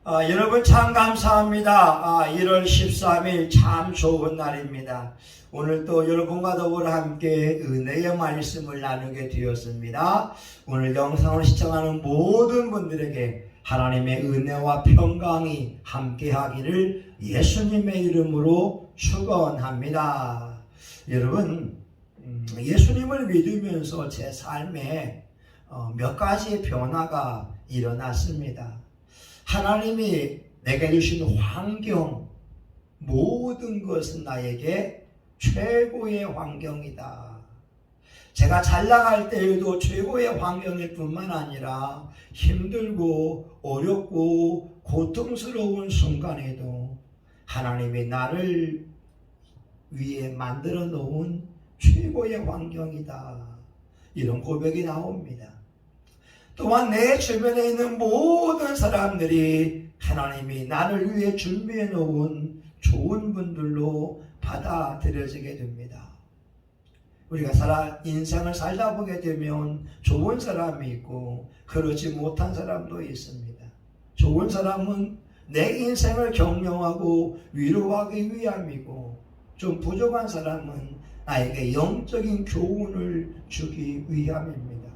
여러분 참 감사합니다. 1월 13일 참 좋은 날입니다. 오늘 또 여러분과 더불어 함께 은혜의 말씀을 나누게 되었습니다. 오늘 영상을 시청하는 모든 분들에게 하나님의 은혜와 평강이 함께하기를 예수님의 이름으로 축원합니다. 여러분, 예수님을 믿으면서 제 삶에 몇 가지 변화가 일어났습니다. 하나님이 내게 주신 환경, 모든 것은 나에게 최고의 환경이다. 제가 잘 나갈 때에도 최고의 환경일 뿐만 아니라 힘들고 어렵고 고통스러운 순간에도 하나님이 나를 위해 만들어 놓은 최고의 환경이다. 이런 고백이 나옵니다. 또한 내 주변에 있는 모든 사람들이 하나님이 나를 위해 준비해 놓은 좋은 분들로 받아들여지게 됩니다. 우리가 인생을 살다 보게 되면 좋은 사람이 있고 그렇지 못한 사람도 있습니다. 좋은 사람은 내 인생을 격려하고 위로하기 위함이고, 좀 부족한 사람은 나에게 영적인 교훈을 주기 위함입니다.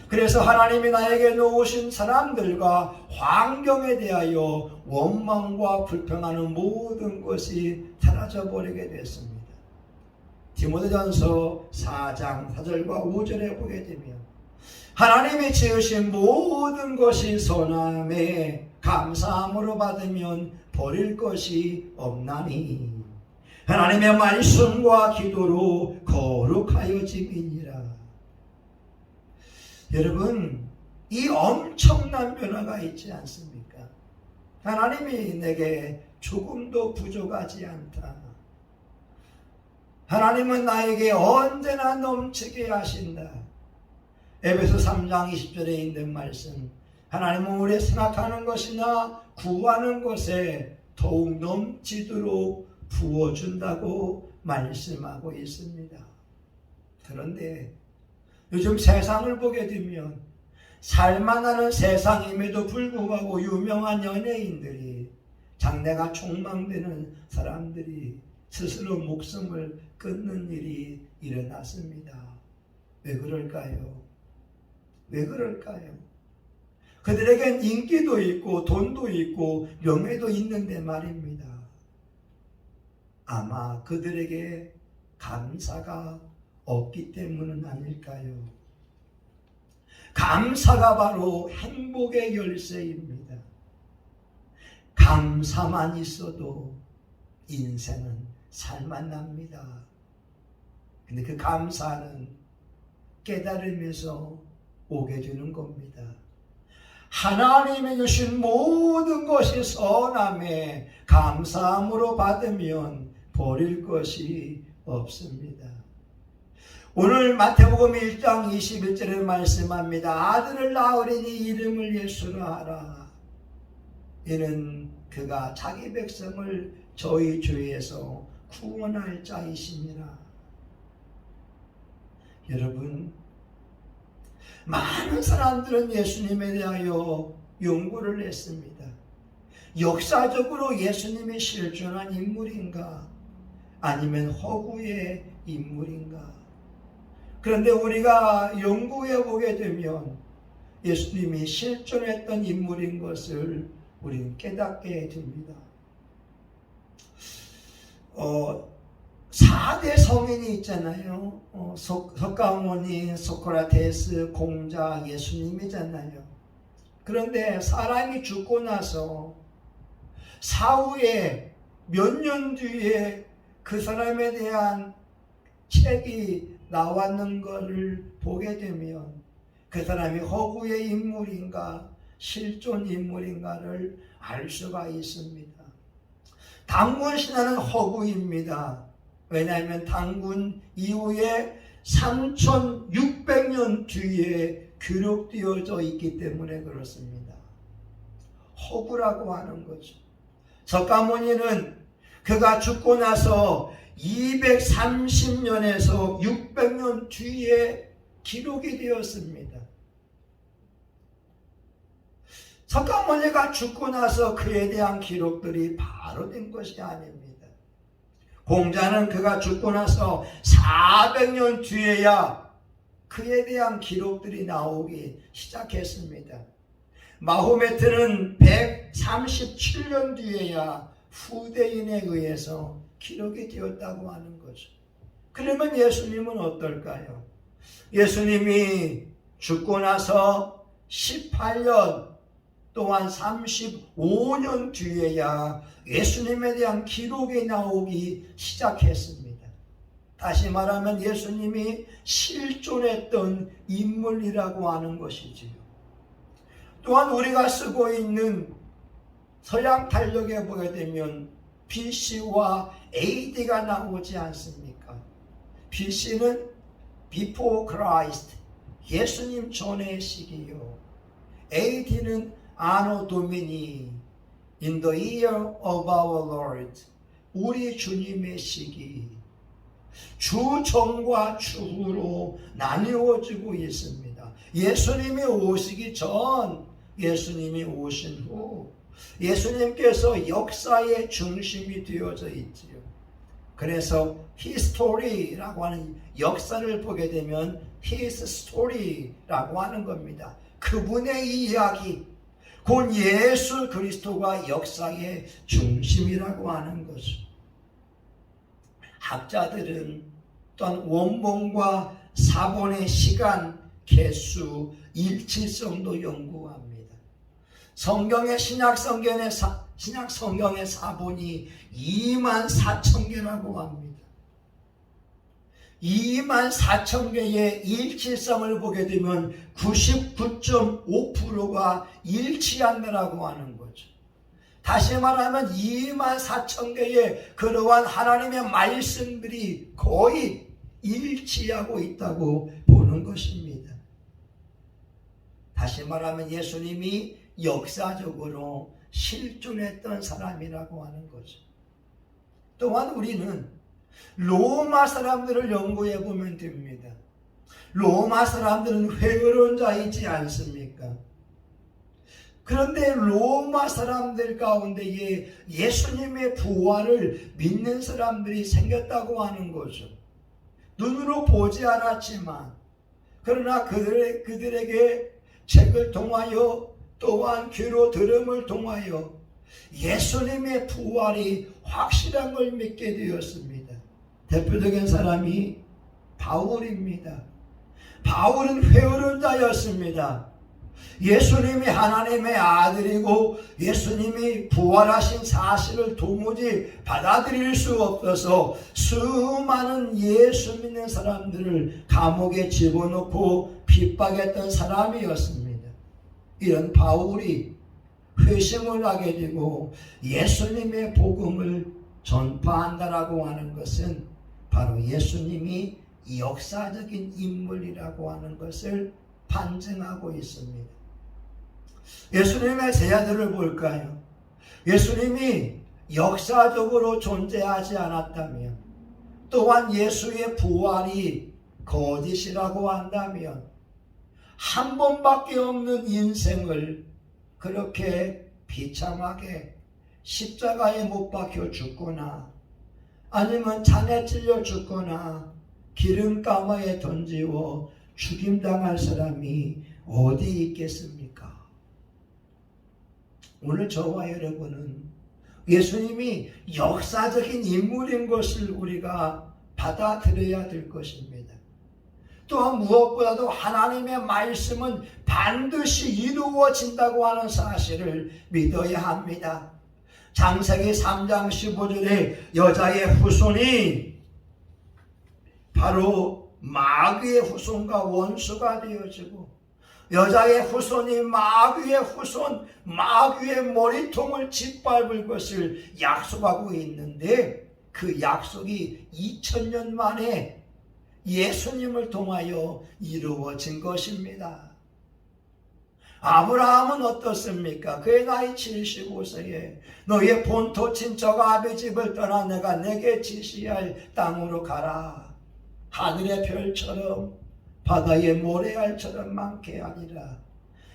그래서 하나님이 나에게 놓으신 사람들과 환경에 대하여 원망과 불평하는 모든 것이 사라져 버리게 됐습니다. 디모데전서 4장 4절과 5절에 보게 되면 하나님이 지으신 모든 것이 선함에 감사함으로 받으면 버릴 것이 없나니 하나님의 말씀과 기도로 거룩하여짐이니라. 여러분, 이 엄청난 변화가 있지 않습니까? 하나님이 내게 조금도 부족하지 않다. 하나님은 나에게 언제나 넘치게 하신다. 에베소 3장 20절에 있는 말씀, 하나님은 우리 생각하는 것이나 구하는 것에 더욱 넘치도록 부어준다고 말씀하고 있습니다. 그런데 요즘 세상을 보게 되면 살만하는 세상임에도 불구하고 유명한 연예인들이, 장래가 촉망되는 사람들이 스스로 목숨을 끊는 일이 일어났습니다. 왜 그럴까요? 왜 그럴까요? 그들에겐 인기도 있고 돈도 있고 명예도 있는데 말입니다. 아마 그들에게 감사가 없기 때문은 아닐까요? 감사가 바로 행복의 열쇠입니다. 감사만 있어도 인생은 살만납니다. 근데 그 감사는 깨달으면서 오게 되는 겁니다. 하나님이 주신 모든 것이 선함에 감사함으로 받으면 버릴 것이 없습니다. 오늘 마태복음 1장 21절에 말씀합니다. 아들을 낳으리니 이름을 예수로 하라. 이는 그가 자기 백성을 저희 죄에서 구원할 자이시니라. 여러분, 많은 사람들은 예수님에 대하여 연구를 했습니다. 역사적으로 예수님이 실존한 인물인가? 아니면 허구의 인물인가? 그런데 우리가 연구해 보게 되면 예수님이 실존했던 인물인 것을 우리는 깨닫게 됩니다. 4대 성인이 있잖아요. 석가모니, 소크라테스, 공자, 예수님이잖아요. 그런데 사람이 죽고 나서 사후에 몇 년 뒤에 그 사람에 대한 책이 나왔는 것을 보게 되면 그 사람이 허구의 인물인가 실존 인물인가를 알 수가 있습니다. 단군 신화는 허구입니다. 왜냐하면 단군 이후에 3600년 뒤에 기록되어져 있기 때문에 그렇습니다. 허구라고 하는 거죠. 석가모니는 그가 죽고 나서 230년에서 600년 뒤에 기록이 되었습니다. 석가모니가 죽고 나서 그에 대한 기록들이 바로 된 것이 아닙니다. 공자는 그가 죽고 나서 400년 뒤에야 그에 대한 기록들이 나오기 시작했습니다. 마호메트는 137년 뒤에야 후대인에 의해서 기록이 되었다고 하는 거죠. 그러면 예수님은 어떨까요? 예수님이 죽고 나서 18년 또한 35년 뒤에야 예수님에 대한 기록이 나오기 시작했습니다. 다시 말하면 예수님이 실존했던 인물이라고 하는 것이지요. 또한 우리가 쓰고 있는 서양 달력에 보게 되면 BC와 AD가 나오지 않습니까? BC는 Before Christ, 예수님 전의 시기요. AD는 Anno Domini, In the year of our Lord, 우리 주님의 시기. 주 전과 주 후로 나뉘어지고 있습니다. 예수님이 오시기 전, 예수님이 오신 후, 예수님께서 역사의 중심이 되어져 있지요. 그래서 히스토리라고 하는 역사를 보게 되면 His story라고 하는 겁니다. 그분의 이야기, 곧 예수 그리스도가 역사의 중심이라고 하는 것이죠. 학자들은 또한 원본과 사본의 시간, 개수, 일치성도 연구합니다. 성경의 신약 성경의 사본이 24,000개라고 합니다. 24,000개의 일치성을 보게 되면 99.5%가 일치한다라고 하는 거죠. 다시 말하면 24,000개의 그러한 하나님의 말씀들이 거의 일치하고 있다고 보는 것입니다. 다시 말하면 예수님이 역사적으로 실존했던 사람이라고 하는 거죠. 또한 우리는 로마 사람들을 연구해 보면 됩니다. 로마 사람들은 회의로운 자이지 않습니까? 그런데 로마 사람들 가운데에 예수님의 부활을 믿는 사람들이 생겼다고 하는 거죠. 눈으로 보지 않았지만 그러나 그들에게 책을 통하여 또한 귀로 들음을 통하여 예수님의 부활이 확실한 걸 믿게 되었습니다. 대표적인 사람이 바울입니다. 바울은 회오른 자였습니다. 예수님이 하나님의 아들이고 예수님이 부활하신 사실을 도무지 받아들일 수 없어서 수많은 예수 믿는 사람들을 감옥에 집어넣고 핍박했던 사람이었습니다. 이런 바울이 회심을 하게 되고 예수님의 복음을 전파한다라고 하는 것은 바로 예수님이 역사적인 인물이라고 하는 것을 반증하고 있습니다. 예수님의 제자들을 볼까요? 예수님이 역사적으로 존재하지 않았다면, 또한 예수의 부활이 거짓이라고 한다면, 한 번밖에 없는 인생을 그렇게 비참하게 십자가에 못 박혀 죽거나 아니면 잔에 찔려 죽거나 기름가마에 던지워 죽임당할 사람이 어디 있겠습니까? 오늘 저와 여러분은 예수님이 역사적인 인물인 것을 우리가 받아들여야 될 것입니다. 또한 무엇보다도 하나님의 말씀은 반드시 이루어진다고 하는 사실을 믿어야 합니다. 창세기 3장 15절에 여자의 후손이 바로 마귀의 후손과 원수가 되어지고 여자의 후손이 마귀의 후손, 마귀의 머리통을 짓밟을 것을 약속하고 있는데 그 약속이 2000년 만에 예수님을 통하여 이루어진 것입니다. 아브라함은 어떻습니까? 그의 나이 75세에 너의 본토 친척 아비 집을 떠나 내가 내게 지시할 땅으로 가라. 하늘의 별처럼 바다의 모래알처럼 많게 하리라.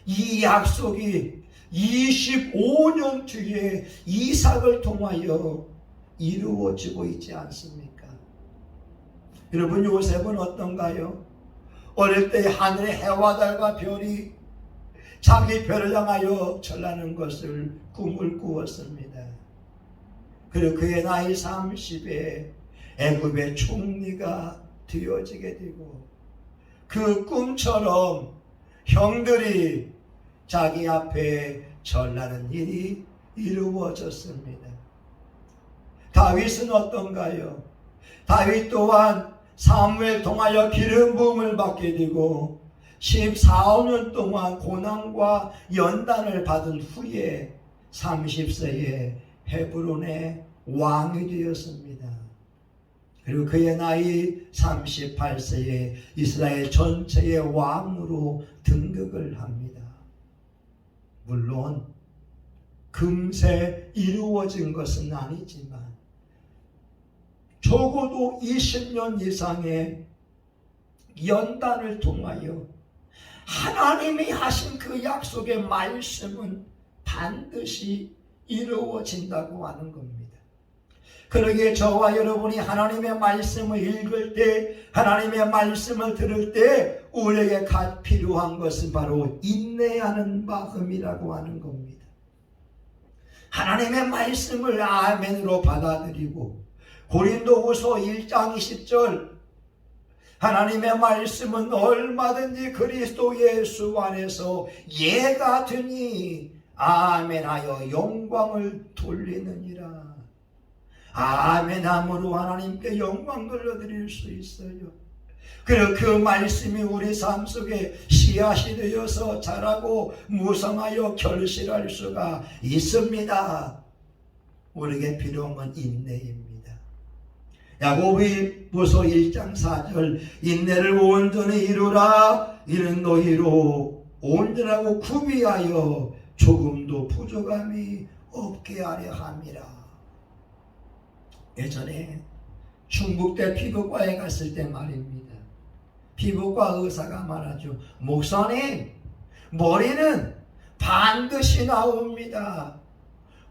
이 약속이 25년 뒤에 이삭을 통하여 이루어지고 있지 않습니까? 여러분, 요셉은 어떤가요? 어릴 때 하늘의 해와 달과 별이 자기 별을 향하여 전하는 것을 꿈을 꾸었습니다. 그리고 그의 나이 30에 애굽의 총리가 되어지게 되고, 그 꿈처럼 형들이 자기 앞에 전하는 일이 이루어졌습니다. 다윗은 어떤가요? 다윗 또한 사무엘 통하여 기름 부음을 받게 되고 14년 동안 고난과 연단을 받은 후에 30세에 헤브론의 왕이 되었습니다. 그리고 그의 나이 38세에 이스라엘 전체의 왕으로 등극을 합니다. 물론 금세 이루어진 것은 아니지만 적어도 20년 이상의 연단을 통하여 하나님이 하신 그 약속의 말씀은 반드시 이루어진다고 하는 겁니다. 그러기에 저와 여러분이 하나님의 말씀을 읽을 때, 하나님의 말씀을 들을 때 우리에게 필요한 것은 바로 인내하는 마음이라고 하는 겁니다. 하나님의 말씀을 아멘으로 받아들이고, 고린도후서 1장 20절, 하나님의 말씀은 얼마든지 그리스도 예수 안에서 예가 되니 아멘하여 영광을 돌리느니라. 아멘함으로 하나님께 영광 돌려드릴 수 있어요. 그리고 그 말씀이 우리 삶 속에 씨앗이 되어서 자라고 무성하여 결실할 수가 있습니다. 우리에게 필요한 건 인내입니다. 야고보서 1장 4절, 인내를 온전히 이루라. 이는 너희로 온전하고 구비하여 조금도 부족함이 없게 하려 함이라. 예전에 충북대 피부과에 갔을 때 말입니다. 피부과 의사가 말하죠. 목사님, 머리는 반드시 나옵니다.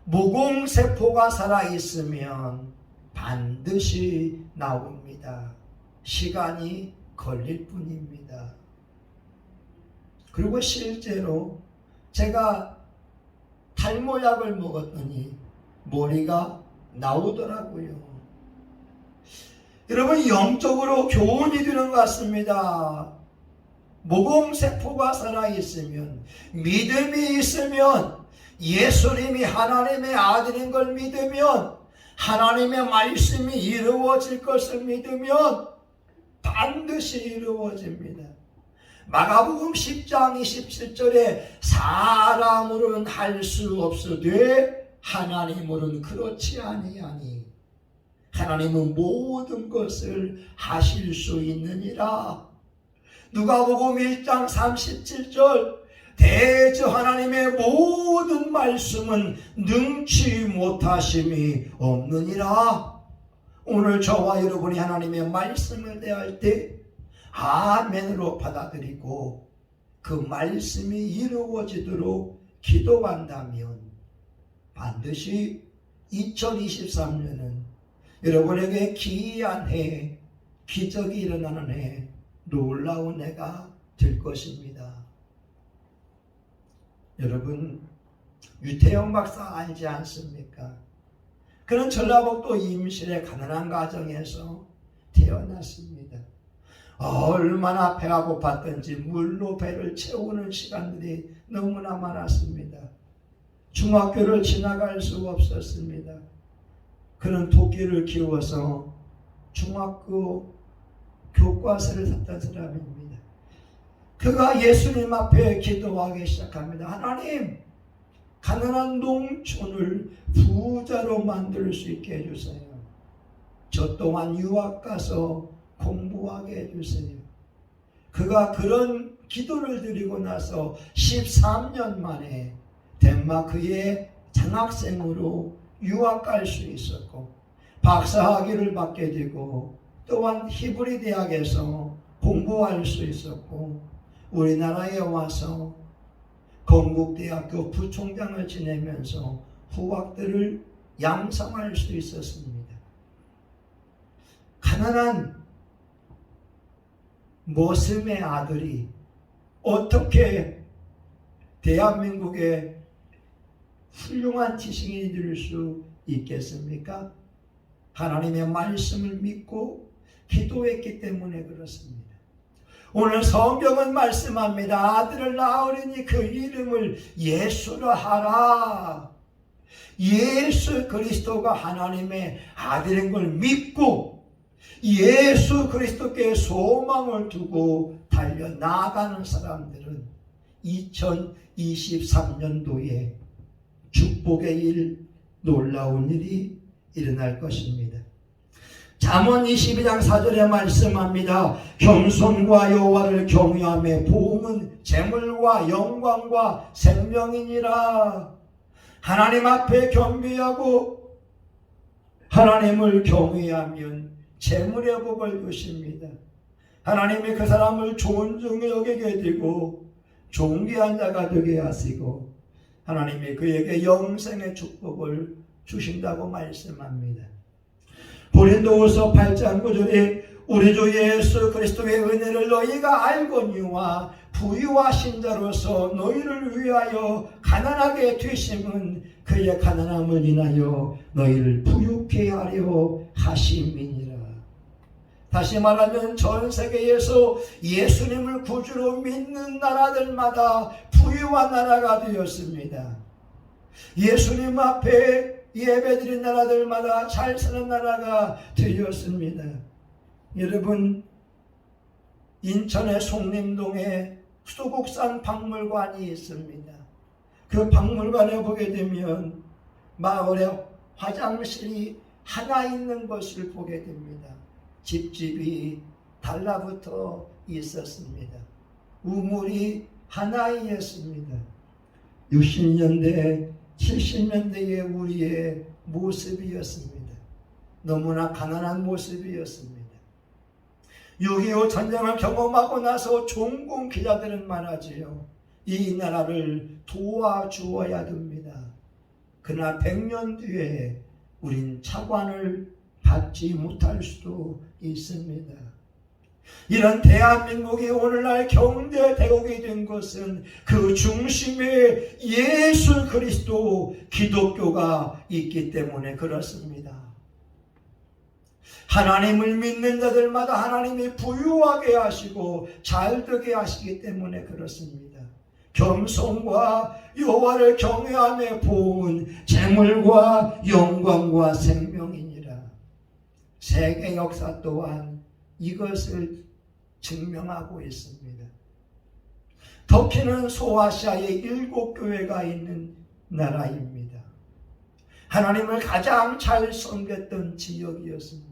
모공세포가 살아있으면 반드시 나옵니다. 시간이 걸릴 뿐입니다. 그리고 실제로 제가 탈모약을 먹었더니 머리가 나오더라고요. 여러분, 영적으로 교훈이 되는 것 같습니다. 모공세포가 살아있으면, 믿음이 있으면, 예수님이 하나님의 아들인 걸 믿으면, 하나님의 말씀이 이루어질 것을 믿으면 반드시 이루어집니다. 마가복음 10장 27절에 사람으로는 할 수 없으되 하나님으로는 그렇지 아니하니 하나님은 모든 것을 하실 수 있느니라. 누가복음 1장 37절, 대저 하나님의 모든 말씀은 능치 못하심이 없느니라. 오늘 저와 여러분이 하나님의 말씀을 대할 때 아멘으로 받아들이고 그 말씀이 이루어지도록 기도한다면 반드시 2023년은 여러분에게 기이한 해, 기적이 일어나는 해, 놀라운 해가 될 것입니다. 여러분, 유태영 박사 알지 않습니까? 그는 전라북도 임실의 가난한 가정에서 태어났습니다. 얼마나 배가 고팠던지 물로 배를 채우는 시간들이 너무나 많았습니다. 중학교를 지나갈 수 없었습니다. 그는 토끼를 키워서 중학교 교과서를 샀던 사람입니다. 그가 예수님 앞에 기도하기 시작합니다. 하나님, 가난한 농촌을 부자로 만들 수 있게 해주세요. 저 또한 유학 가서 공부하게 해주세요. 그가 그런 기도를 드리고 나서 13년 만에 덴마크의 장학생으로 유학 갈 수 있었고 박사학위를 받게 되고 또한 히브리 대학에서 공부할 수 있었고 우리나라에 와서 건국대학교 부총장을 지내면서 후학들을 양성할 수 있었습니다. 가난한 모슴의 아들이 어떻게 대한민국의 훌륭한 지식인이 될 수 있겠습니까? 하나님의 말씀을 믿고 기도했기 때문에 그렇습니다. 오늘 성경은 말씀합니다. 아들을 낳으리니 그 이름을 예수라 하라. 예수 그리스도가 하나님의 아들인 걸 믿고 예수 그리스도께 소망을 두고 달려나가는 사람들은 2023년도에 축복의 일, 놀라운 일이 일어날 것입니다. 잠언 22장 4절에 말씀합니다. 겸손과 여호와를 경외하며 보응은 재물과 영광과 생명이니라. 하나님 앞에 겸비하고 하나님을 경외하면 재물의 복을 주십니다. 하나님이 그 사람을 존중히 여기게 되고 존귀한 자가 되게 하시고 하나님이 그에게 영생의 축복을 주신다고 말씀합니다. 고린도후서 8장 9절에 우리 주 예수 그리스도의 은혜를 너희가 알거니와 부유하신 자로서 너희를 위하여 가난하게 되심은 그의 가난함을 인하여 너희를 부유케 하려 하심이니라. 다시 말하면 전 세계에서 예수님을 구주로 믿는 나라들마다 부유한 나라가 되었습니다. 예수님 앞에 예배드린 나라들마다 잘 사는 나라가 되었습니다. 여러분, 인천의 송림동에 수도국산 박물관이 있습니다. 그 박물관에 보게 되면 마을에 화장실이 하나 있는 것을 보게 됩니다. 집집이 달라붙어 있었습니다. 우물이 하나이었습니다. 60년대 70년대의 우리의 모습이었습니다. 너무나 가난한 모습이었습니다. 6.25 전쟁을 경험하고 나서 종군 기자들은 말하지요. 이 나라를 도와주어야 됩니다. 그러나 100년 뒤에 우린 차관을 받지 못할 수도 있습니다. 이런 대한민국이 오늘날 경제 대국이 된 것은 그 중심에 예수 그리스도 기독교가 있기 때문에 그렇습니다. 하나님을 믿는 자들마다 하나님이 부유하게 하시고 잘되게 하시기 때문에 그렇습니다. 겸손과 여호와를 경외하며 보은 재물과 영광과 생명이니라. 세계 역사 또한 이것을 증명하고 있습니다. 터키는 소아시아에 7교회가 있는 나라입니다. 하나님을 가장 잘 섬겼던 지역이었습니다.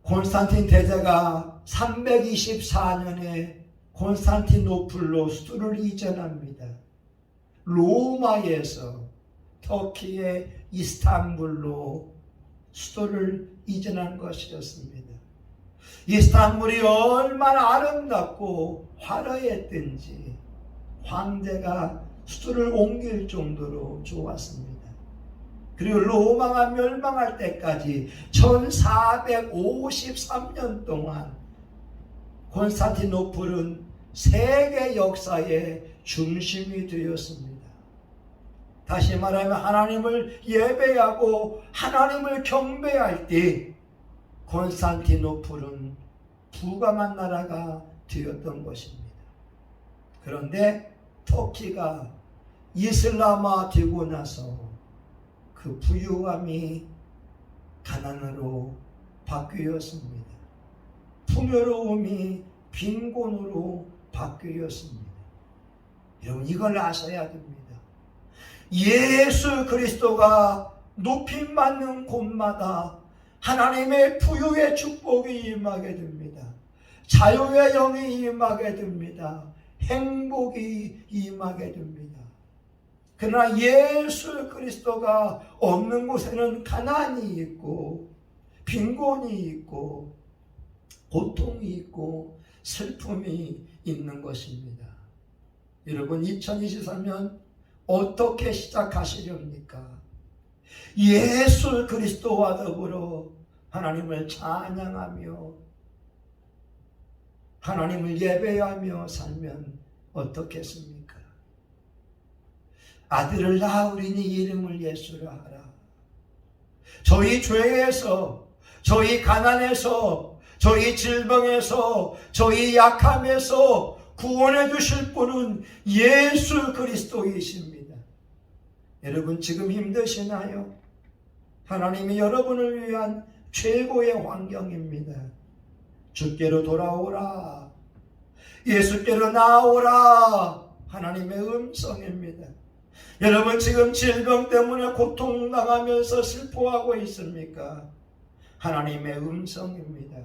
콘스탄틴 대제가 324년에 콘스탄티노플로 수도를 이전합니다. 로마에서 터키의 이스탄불로 수도를 이전한 것이었습니다. 이스탄불이 얼마나 아름답고 화려했던지 황제가 수도를 옮길 정도로 좋았습니다. 그리고 로마가 멸망할 때까지 1453년 동안 콘스탄티노플은 세계 역사의 중심이 되었습니다. 다시 말하면 하나님을 예배하고 하나님을 경배할 때 콘스탄티노플은 부강한 나라가 되었던 것입니다. 그런데 터키가 이슬람화 되고 나서 그 부유함이 가난으로 바뀌었습니다. 풍요로움이 빈곤으로 바뀌었습니다. 여러분, 이걸 아셔야 됩니다. 예수 그리스도가 높임받는 곳마다 하나님의 부유의 축복이 임하게 됩니다. 자유의 영이 임하게 됩니다. 행복이 임하게 됩니다. 그러나 예수 그리스도가 없는 곳에는 가난이 있고 빈곤이 있고 고통이 있고 슬픔이 있는 것입니다. 여러분 2023년 어떻게 시작하시렵니까? 예수 그리스도와 더불어 하나님을 찬양하며 하나님을 예배하며 살면 어떻겠습니까? 아들을 낳으리니 이름을 예수라 하라. 저희 죄에서, 저희 가난에서, 저희 질병에서, 저희 약함에서 구원해 주실 분은 예수 그리스도이십니다. 여러분 지금 힘드시나요? 하나님이 여러분을 위한 최고의 환경입니다. 주께로 돌아오라. 예수께로 나오라. 하나님의 음성입니다. 여러분 지금 질병 때문에 고통당하면서 슬퍼하고 있습니까? 하나님의 음성입니다.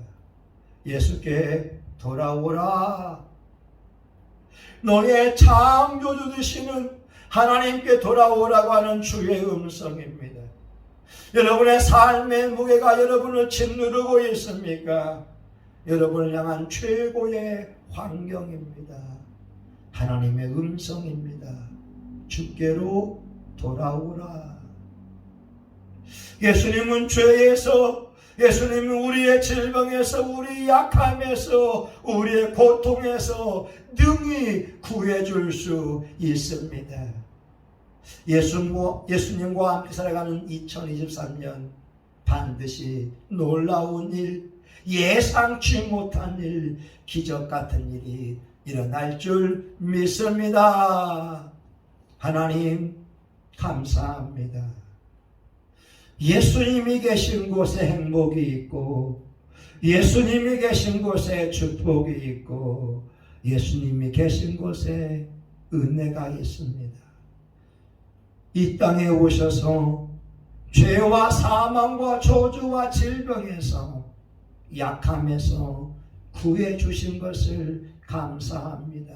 예수께 돌아오라. 너의 창조주 되시는 하나님께 돌아오라고 하는 주의 음성입니다. 여러분의 삶의 무게가 여러분을 짓누르고 있습니까? 여러분을 향한 최고의 환경입니다. 하나님의 음성입니다. 주께로 돌아오라. 예수님은 죄에서, 예수님은 우리의 질병에서, 우리 약함에서, 우리의 고통에서 능히 구해줄 수 있습니다. 예수님과 함께 살아가는 2023년 반드시 놀라운 일, 예상치 못한 일, 기적 같은 일이 일어날 줄 믿습니다. 하나님 감사합니다. 예수님이 계신 곳에 행복이 있고, 예수님이 계신 곳에 축복이 있고, 예수님이 계신 곳에 은혜가 있습니다. 이 땅에 오셔서 죄와 사망과 저주와 질병에서, 약함에서 구해 주신 것을 감사합니다.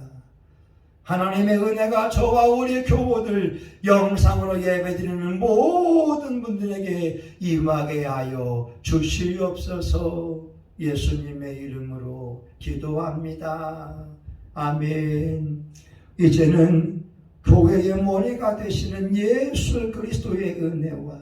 하나님의 은혜가 저와 우리 교우들, 영상으로 예배드리는 모든 분들에게 임하게 하여 주시옵소서. 예수님의 이름으로 기도합니다. 아멘. 이제는 교회의 머리가 되시는 예수 그리스도의 은혜와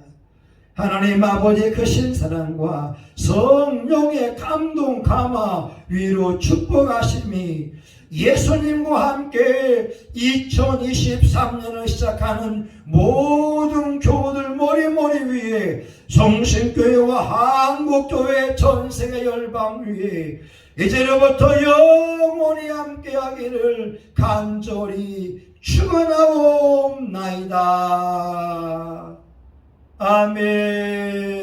하나님 아버지의 크신 사랑과 성령의 감동, 감화, 위로 축복하심이 예수님과 함께 2023년을 시작하는 모든 교우들 머리 위에, 성신교회와 한국교회 전세계 열방 위에 이제로부터 영원히 함께하기를 간절히 축원하옵나이다. 아멘.